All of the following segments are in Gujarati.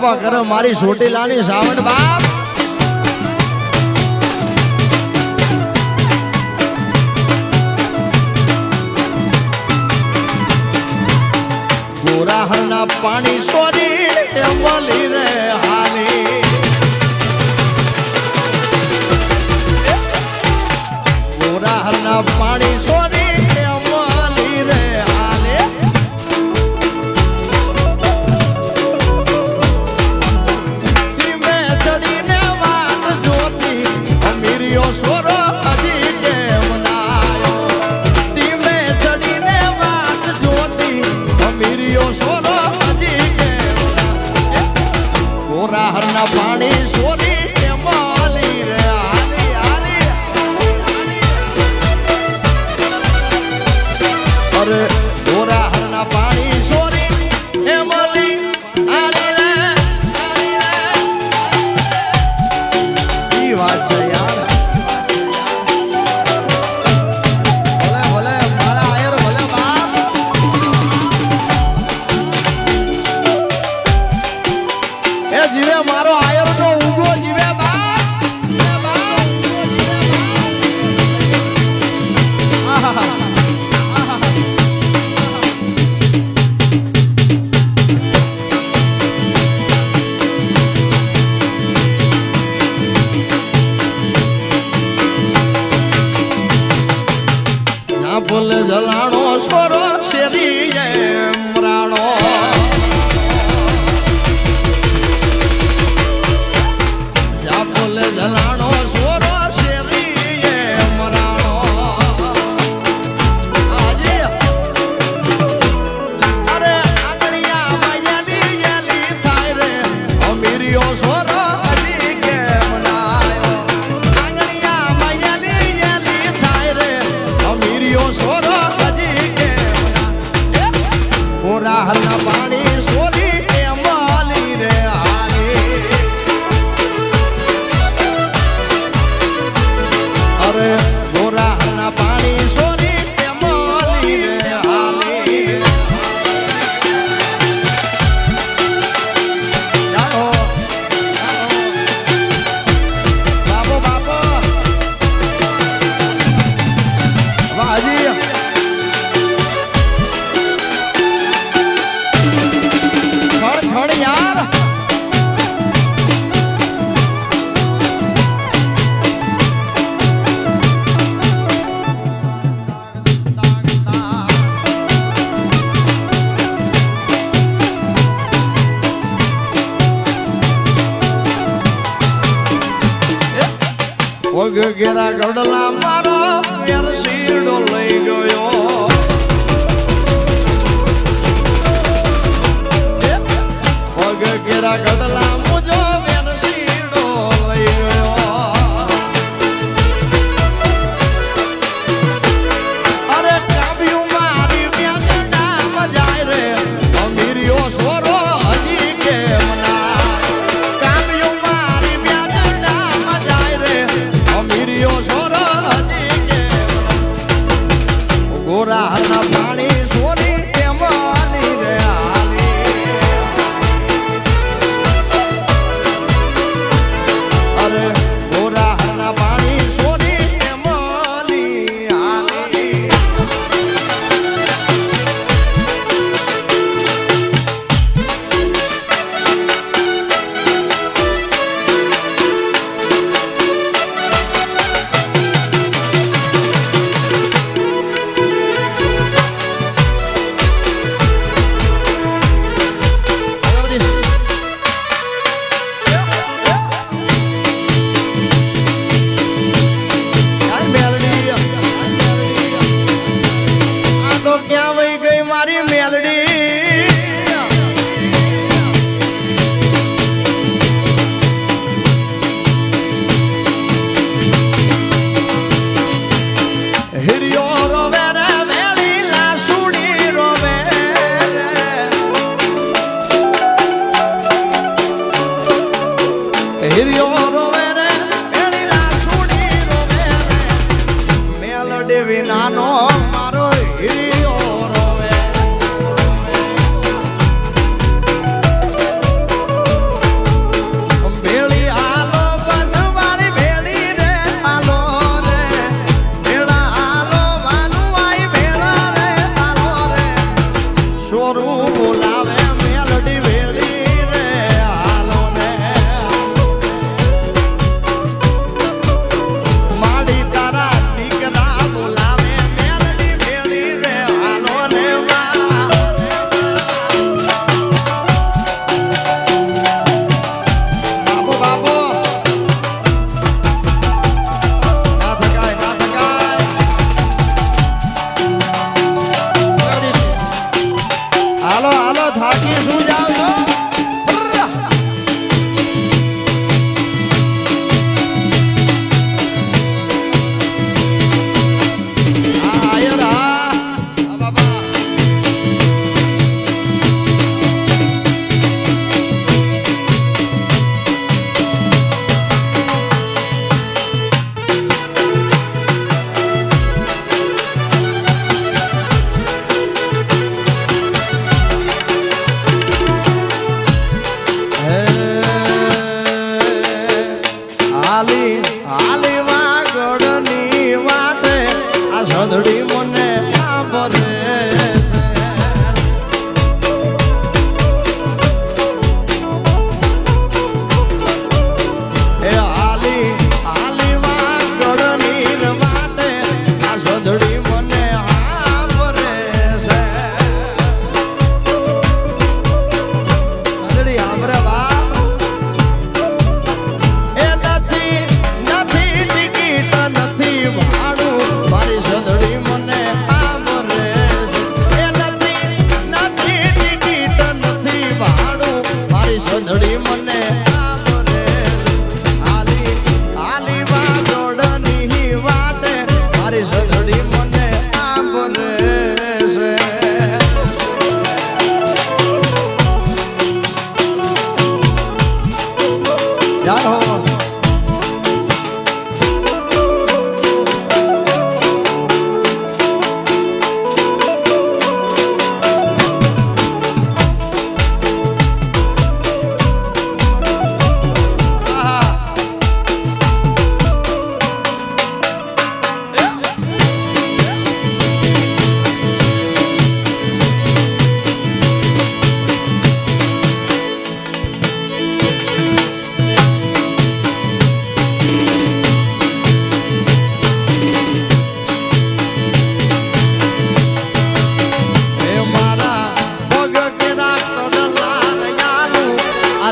બાપા કરે મારી ચોટીલાની સાવણ બાપ ગોરાહરના પાણી સોરી એમલી રે હાલી ગોરાહરના પાણી સોરી એમલી રે હાલે ધીમે ચડીને વાત જોતી અમીરિયો સોરો હજી કેમ નાયો ધીમે ચડીને વાત જોતી અમીરિયો સોરો હજી કેમ ગોરાહરના પાણી સોરી એમલી રે હાલી હાલી અરે ગોરાહરના પાણી સોરી એમલી હાલી રે ઈ વાત છે યાર ભલે ભલે મારા આયર ભલે બાપ એ જીવે મારો આયર નો ઉગો જીવે બાપ આહા ના બોલે જલાણો સોરો શેરી એમરાણો જા બોલે જલાણો સોરો શેરી એમરાણો આજે અરે આંગળિયા માયાની યેલી થાય રે અમીરિયો સોરો હજી કેમ નાયો આંગળિયા માયાની યેલી થાય રે અમીરિયો સોરો હજી કેમ ગોરાહરના પાણી સોરી એમલી રે હાલી અરે ગોરાહરના પાણી સોરી એમલી રે હાલી જાઓ બાપો બાપો વાજી ખડ યાર પગ ઘેરા ગડલા મારો યાર શીરડો લઈ ગયો પગ ઘેરા ગડલા મુજો વેર શીરડો લઈ ગયો અરે કાવ્યું મારી વ્યાજના મજાય રે અમીરિયો સોરો હજી કેમ ના કાવ્યું મારી વ્યાજના મજાય રે અમીરિયો સોરો હજી કેમ ગોરાહરના પાણી સોરી એમલી રે હાલી હાલી હાલી વાગડની વાટે આ સદડી મને સાંભળે એ હાલી હાલી વાગડની વાટે આ સદડી મને સાંભળે છે સદડી સાંભળે બા સદડી મને હાલી હાલી વાગડની વાટે મારી સદડી મને સાંભળે છે જાઓ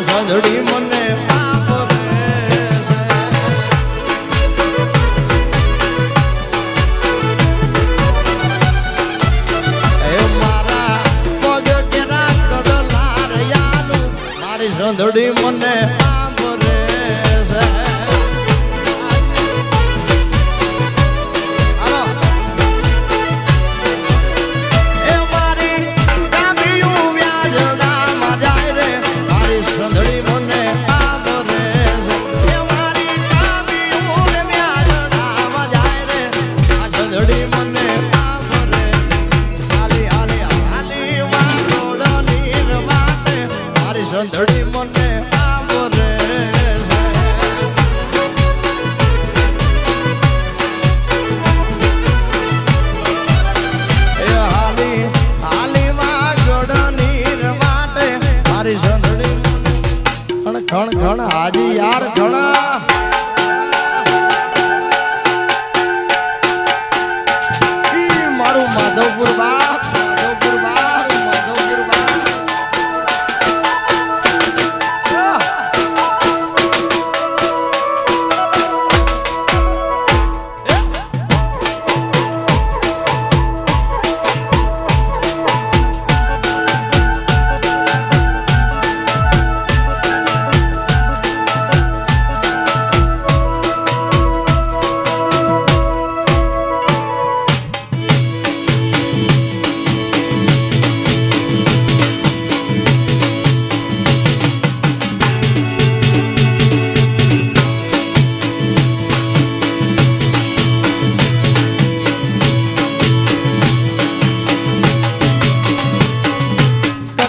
સદડી મને મારા પગ કેરા કડલાર યાલું મારી સદડી મને સાંભળે છે એ મારી ગાડીયું વ્યાજડામાં જાય રે મારી સદડી મને સાંભળે છે એ મારી ગાડીયું વ્યાજડામાં જાય રે આ સદડી મને સાંભળે હાલી હાલી હાલી વાગડની વાટે મારી સદડી મને સાંભળે છે એ હાલી હાલી વાગડની વાટે મારી સદડી મને ઘણ ઘણ હાજી યાર ઘણા મારું માધવપુર બાપ માધવપુર બાપ માધવપુર બાપ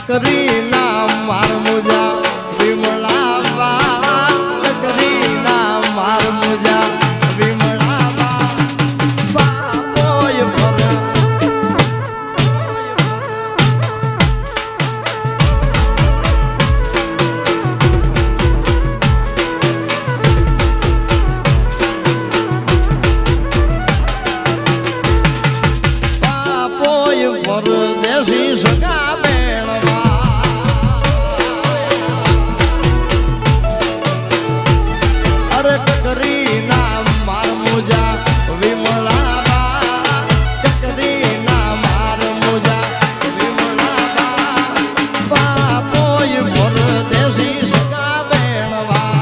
ચકરી નામ માર મુજા વિમળાવા ચકરી નામ માર મુજા વિમળાવા બાપોય ભરે બાપોય પરદેશી સગા ચકરી નામ માર મુજા વિમળાવા ચકરી નામ માર મુજા વિમળાવા બાપોય પરદેશી સગા બેણવા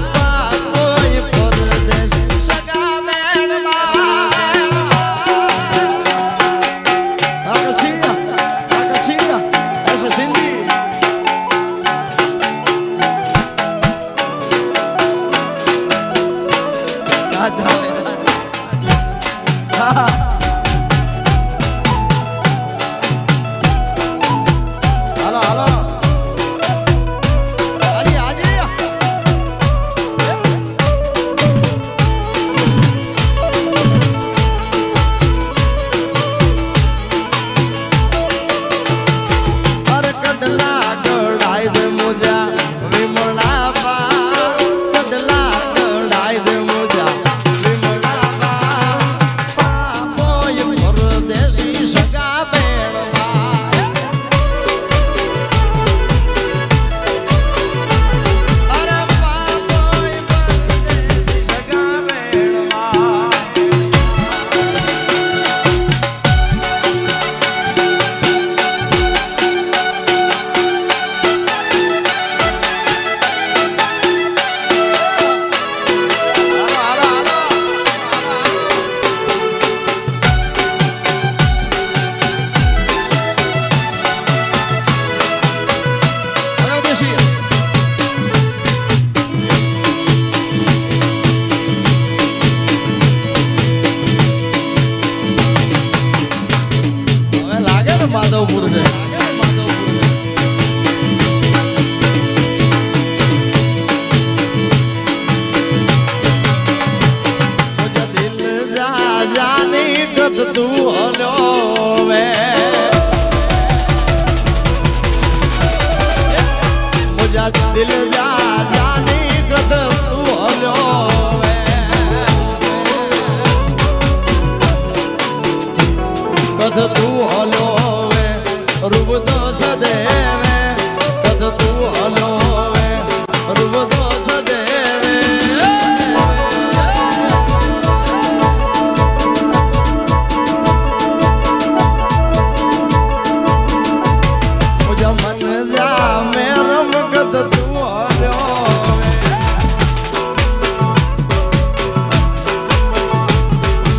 બાપોય પરદેશી સગા બેણવા मुझा दिल जा जानी कद तू हलो कद तू हलो रूप तो सदेवे कद तू हलो रूप तो सदेवे मुझा मन जा मैं रम कद तू हलो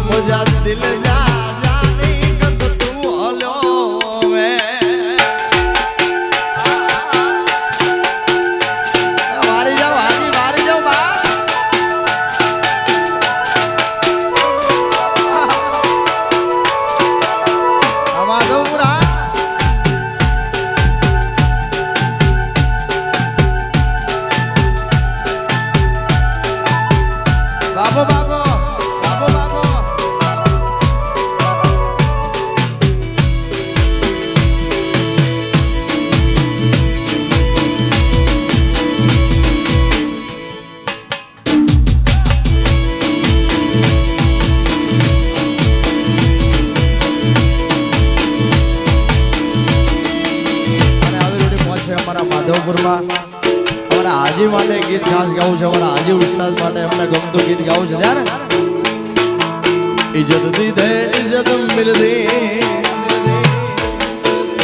मुझा दिल जा हमारा हाजी माटे गीत खास गाऊं छे हमारा हाजी उस्ताद माटे हमने गमતું गीत गाऊं छे यार इज्जत दी दे इज्जत मिल दी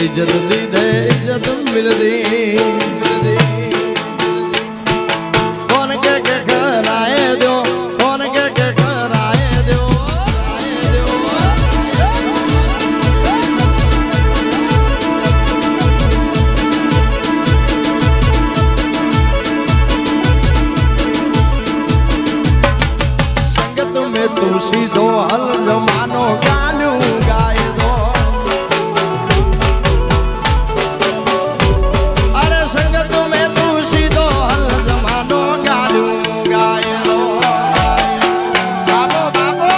इज्जत दी दे इज्जत मिल दी कौन के कराए दो कौन के कराए दो तू सीधो हल जमानो गालू गाए दो अरे संगत में तू सीधो हल जमानो गालू गाए दो बाबो बाबो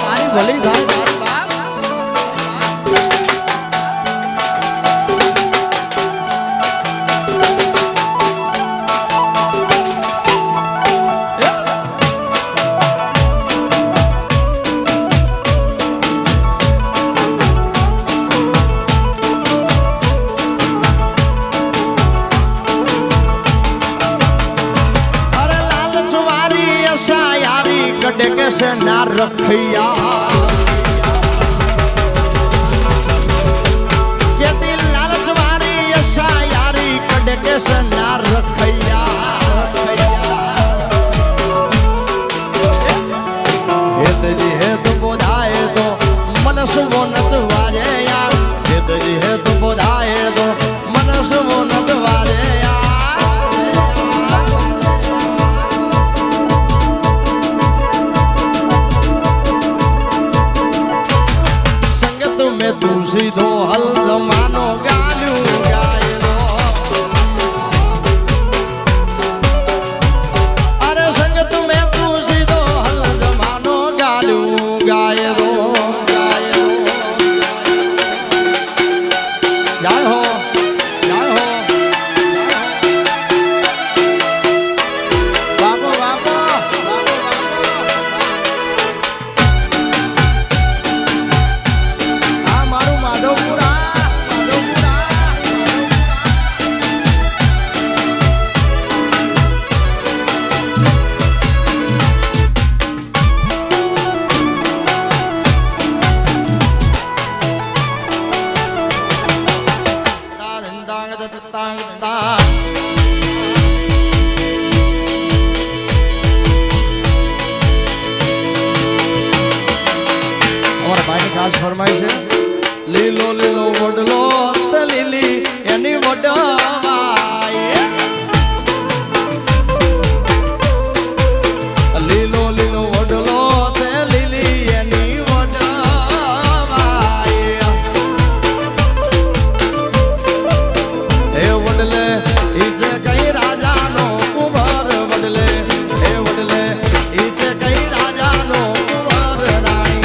तारी भली थाय कैसे ना रखिया के दिल लालच मारी ऐसा यारी कड़े कैसे ना रखिया जी है तो बोधाए तो मनस वो नत वाजे यार जी है तो बोधाए तो मनस वो नत वाजे तू सीधो हल जमानो गालू गाए दो अरे संगत में तू सीधो हल जमानो गालू गाए दो जय हो बाबू बाबू ખાસ ફરમાય છે લીલો લીલો વડલો લીલી એની વડવાય લીલો લીલો વડલો લીલી એની વડવાય એ વડલે ઈ જે કઈ રાજાનો કુંવર વડલે એ વડલે ઈ જે કઈ રાજાનો કુંવર રાણી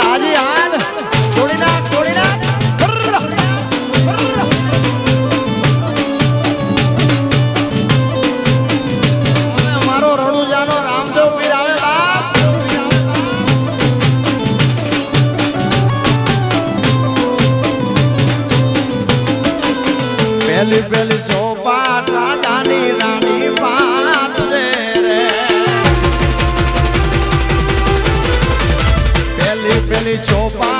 હાલ હાજી હાલ છોડી નાખ છોડી નાખ મારો રણુજાનો રામદેવ પીર આવે બાપ પહેલી પહેલી ચોપાટ રાજાની રાણી વાત રે પહેલી પહેલી ચોપાટ